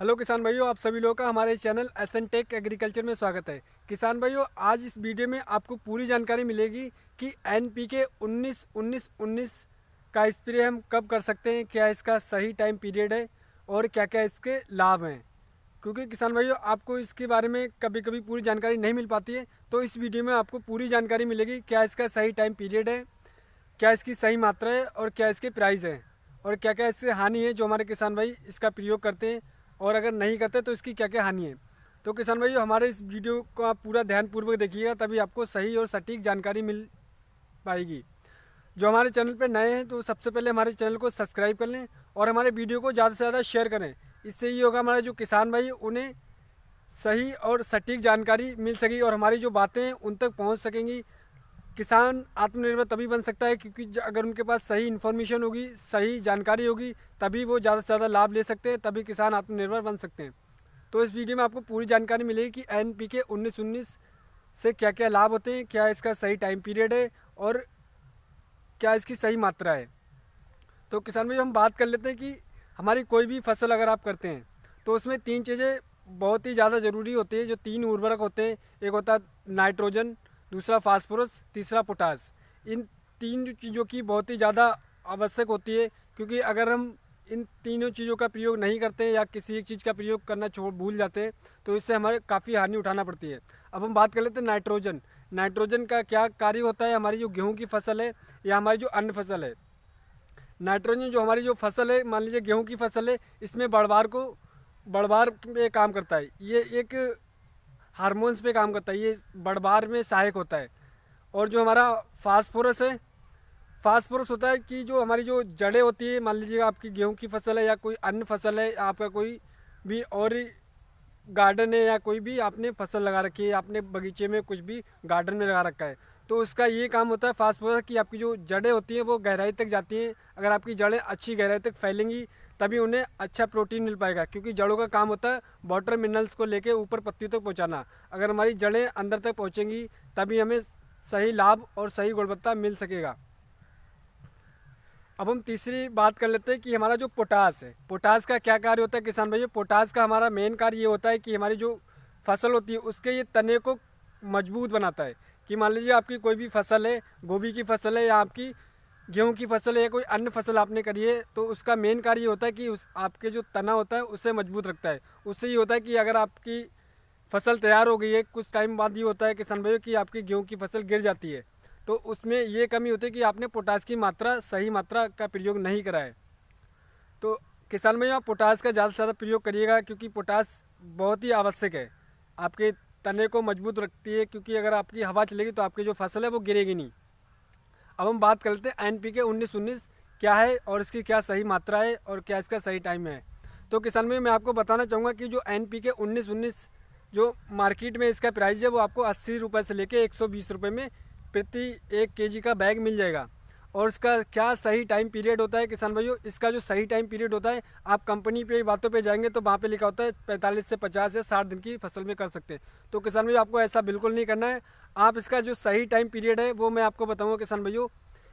Hello किसान भाइयों, आप सभी लोगों का हमारे चैनल एसएन टेक एग्रीकल्चर में स्वागत है। किसान भाइयों, आज इस वीडियो में आपको पूरी जानकारी मिलेगी कि एनपीके 19-19-19 का स्प्रे हम कब कर सकते हैं, क्या इसका सही टाइम पीरियड है और क्या क्या इसके लाभ हैं। क्योंकि किसान भाइयों, आपको इसके बारे में कभी कभी पूरी जानकारी नहीं मिल पाती है, तो इस वीडियो में आपको पूरी जानकारी मिलेगी। क्या इसका सही टाइम पीरियड है, क्या इसकी सही मात्रा है और क्या इसके प्राइस है, और क्या क्या इससे हानि है जो हमारे किसान भाई इसका प्रयोग करते हैं, और अगर नहीं करते तो इसकी क्या क्या हानि है। तो किसान भाई, हमारे इस वीडियो को आप पूरा ध्यानपूर्वक देखिएगा, तभी आपको सही और सटीक जानकारी मिल पाएगी। जो हमारे चैनल पर नए हैं तो सबसे पहले हमारे चैनल को सब्सक्राइब कर लें और हमारे वीडियो को ज़्यादा से ज़्यादा शेयर करें। इससे ये होगा, हमारे जो किसान भाई उन्हें सही और सटीक जानकारी मिल सकेगी और हमारी जो बातें हैं उन तक पहुंच सकेंगी। किसान आत्मनिर्भर तभी बन सकता है क्योंकि अगर उनके पास सही इन्फॉर्मेशन होगी, सही जानकारी होगी, तभी वो ज़्यादा से ज़्यादा लाभ ले सकते हैं, तभी किसान आत्मनिर्भर बन सकते हैं। तो इस वीडियो में आपको पूरी जानकारी मिलेगी कि एनपीके 19-19 से क्या क्या लाभ होते हैं, क्या इसका सही टाइम पीरियड है और क्या इसकी सही मात्रा है। तो किसान भाई, हम बात कर लेते हैं कि हमारी कोई भी फसल अगर आप करते हैं तो उसमें तीन चीज़ें बहुत ही ज़्यादा ज़रूरी होती है। जो तीन उर्वरक होते हैं, एक होता है नाइट्रोजन, दूसरा फास्फोरस, तीसरा पोटास। इन तीन चीज़ों की बहुत ही ज़्यादा आवश्यक होती है, क्योंकि अगर हम इन तीनों चीज़ों का प्रयोग नहीं करते या किसी एक चीज़ का प्रयोग करना भूल जाते हैं तो इससे हमारे काफ़ी हानि उठाना पड़ती है। अब हम बात कर लेते हैं नाइट्रोजन। नाइट्रोजन का क्या कार्य होता है हमारी जो गेहूँ की फसल है या हमारी जो अन्य फसल है। नाइट्रोजन जो हमारी जो फसल है, मान लीजिए गेहूं की फसल है, इसमें बढ़वार पे काम करता है। ये एक हार्मोन्स पे काम करता है, ये बढ़वार में सहायक होता है। और जो हमारा फास्फोरस है, फास्फोरस होता है कि जो हमारी जो जड़ें होती है, मान लीजिए आपकी गेहूं की फसल है या कोई अन्य फसल है, आपका कोई भी और गार्डन है या कोई भी आपने फसल लगा रखी है, आपने बगीचे में कुछ भी गार्डन में लगा रखा है, तो उसका ये काम होता है फास्फोरस की आपकी जो जड़ें होती हैं वो गहराई तक जाती हैं। अगर आपकी जड़ें अच्छी गहराई तक फैलेंगी तभी उन्हें अच्छा प्रोटीन मिल पाएगा, क्योंकि जड़ों का काम होता है वाटर मिनरल्स को लेके ऊपर पत्तियों तक पहुंचाना। अगर हमारी जड़ें अंदर तक पहुंचेंगी तभी हमें सही लाभ और सही गुणवत्ता मिल सकेगा। अब हम तीसरी बात कर लेते हैं कि हमारा जो पोटास है, पोटास का क्या कार्य होता है किसान भाइयों। पोटास का हमारा मेन कार्य ये होता है कि हमारी जो फसल होती है उसके ये तने को मजबूत बनाता है। कि मान लीजिए आपकी कोई भी फसल है, गोभी की फसल है या आपकी गेहूं की फसल है या कोई अन्य फसल आपने करी है, तो उसका मेन कार्य ये होता है कि उस आपके जो तना होता है उसे मजबूत रखता है। उससे ये होता है कि अगर आपकी फसल तैयार हो गई है, कुछ टाइम बाद ये होता है किसान भाइयों कि आपकी गेहूं की फसल गिर जाती है, तो उसमें ये कमी होती है कि आपने पोटास की मात्रा, सही मात्रा का प्रयोग नहीं करा है। तो किसान भाइयों, आप पोटास का ज़्यादा से ज़्यादा प्रयोग करिएगा, क्योंकि पोटास बहुत ही आवश्यक है। आपके तने को मजबूत रखती है, क्योंकि अगर आपकी हवा चलेगी तो आपकी जो फसल है वो गिरेगी नहीं। अब हम बात कर लेते हैं एनपीके 19-19 क्या है और इसकी क्या सही मात्रा है और क्या इसका सही टाइम है। तो किसान भाई, मैं आपको बताना चाहूँगा कि जो एनपीके 19-19 जो मार्केट में इसका प्राइस है वो आपको 80 रुपये से लेके 120 रुपये में प्रति 1 केजी का बैग मिल जाएगा। और इसका क्या सही टाइम पीरियड होता है किसान भाइयों, इसका जो सही टाइम पीरियड होता है, आप कंपनी पे बातों पे जाएंगे तो वहाँ पे लिखा होता है 45 से 50 या 60 दिन की फसल में कर सकते हैं। तो किसान भाइयों, आपको ऐसा बिल्कुल नहीं करना है। आप इसका जो सही टाइम पीरियड है वो मैं आपको बताऊँगा किसान भाइयों।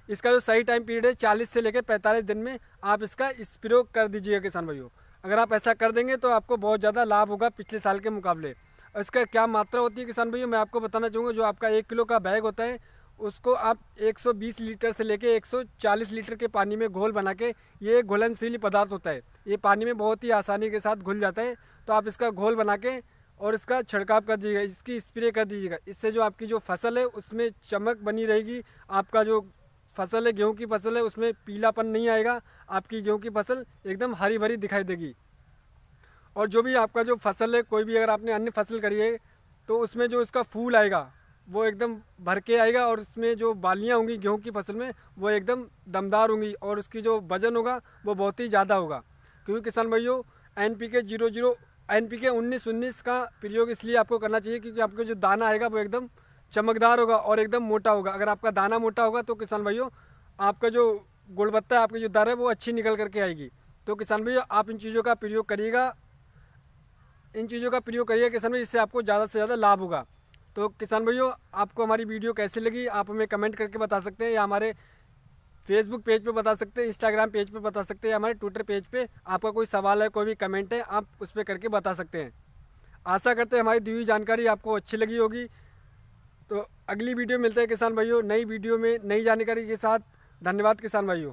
इसका जो सही टाइम पीरियड है 40 से लेकर 45 दिन में आप इसका स्प्रे कर दीजिएगा किसान भाइयों। अगर आप ऐसा कर देंगे तो आपको बहुत ज़्यादा लाभ होगा पिछले साल के मुकाबले। और इसका क्या मात्रा होती है किसान भाइयों, मैं आपको बताना चाहूँगा। जो आपका 1 किलो का बैग होता है उसको आप 120 लीटर से लेके 140 लीटर के पानी में घोल बना के, ये घुलनशील पदार्थ होता है, ये पानी में बहुत ही आसानी के साथ घुल जाता है। तो आप इसका घोल बना के और इसका छिड़काव कर दीजिएगा, इसकी स्प्रे कर दीजिएगा। इससे जो आपकी जो फसल है उसमें चमक बनी रहेगी। आपका जो फसल है, गेहूं की फसल है, उसमें पीलापन नहीं आएगा। आपकी गेहूं की फसल एकदम हरी भरी दिखाई देगी। और जो भी आपका जो फसल है, कोई भी अगर आपने अन्य फसल करी है तो उसमें जो इसका फूल आएगा वो एकदम भर के आएगा, और उसमें जो बालियाँ होंगी गेहूं की फसल में वो एकदम दमदार होंगी, और उसकी जो वजन होगा वो बहुत ही ज़्यादा होगा। क्योंकि किसान भाइयों, एनपीके 19-19 का प्रयोग इसलिए आपको करना चाहिए क्योंकि आपका जो दाना आएगा वो एकदम चमकदार होगा और एकदम मोटा होगा। अगर आपका दाना मोटा होगा तो किसान भाइयों, आपका जो गुणवत्ता है, आपकी जो दर है वो अच्छी निकल करके आएगी। तो किसान भाइयों, आप इन चीज़ों का प्रयोग करिएगा, इन चीज़ों का प्रयोग करिएगा किसान भाई, इससे आपको ज़्यादा से ज़्यादा लाभ होगा। तो किसान भाइयों, आपको हमारी वीडियो कैसी लगी आप हमें कमेंट करके बता सकते हैं, या हमारे फेसबुक पेज पे बता सकते हैं, इंस्टाग्राम पेज पे बता सकते हैं, हमारे ट्विटर पेज पे आपका कोई सवाल है, कोई भी कमेंट है, आप उस पर करके बता सकते हैं। आशा करते हैं हमारी दी हुई जानकारी आपको अच्छी लगी होगी। तो अगली वीडियो मिलते हैं किसान भाइयों, नई वीडियो में नई जानकारी के साथ। धन्यवाद किसान भाइयों।